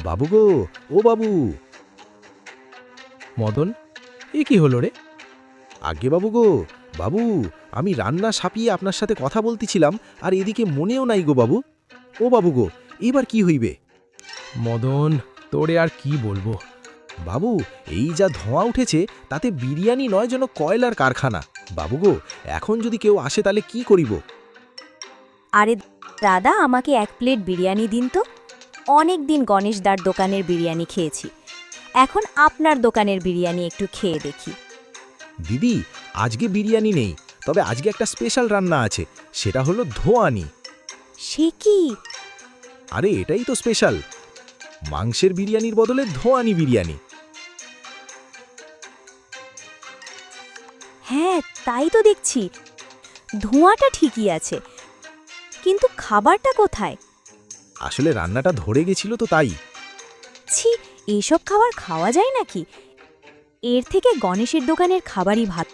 বাবু গো, ও বাবু। মদন, এ কি হলো রে? আগে বাবু গো, বাবু, আমি রান্না সাপিয়ে আপনার সাথে কথা বলতেছিলাম, আর এদিকে মনেও নাই গো বাবু। ও বাবু গো, এবার কি হইবে? মদন, তোরে আর কি বলবো। বাবু, এই যা ধোঁয়া উঠেছে তাতে বিরিয়ানি নয়, যেন কয়লার কারখানা। বাবু গো, এখন যদি কেউ আসে তাহলে কি করিব? আরে দাদা, আমাকে 1 প্লেট বিরিয়ানি দিন তো। অনেক দিন গণেশদার দোকানের বিরিয়ানি খেয়েছি, এখন আপনার দোকানের বিরিয়ানি একটু খেয়ে দেখি। দিদি, আজকে বিরিয়ানি নেই, তবে আজকে একটা স্পেশাল রান্না আছে, সেটা হলো ধোঁয়ানি। সে কি? আরে এটাই তো স্পেশাল, মাংসের বিরিয়ানির বদলে ধোঁয়ানি বিরিয়ানি। হ্যাঁ, তাই তো দেখছি। ধোঁয়াটা ঠিকই আছে, কিন্তু খাবারটা কোথায়? আসলে রান্নাটা ধরে গেছিল তো তাই। ছি, এইসব খাবার খাওয়া যায় নাকি? এর থেকে গণেশের দোকানের খাবারই ভাত।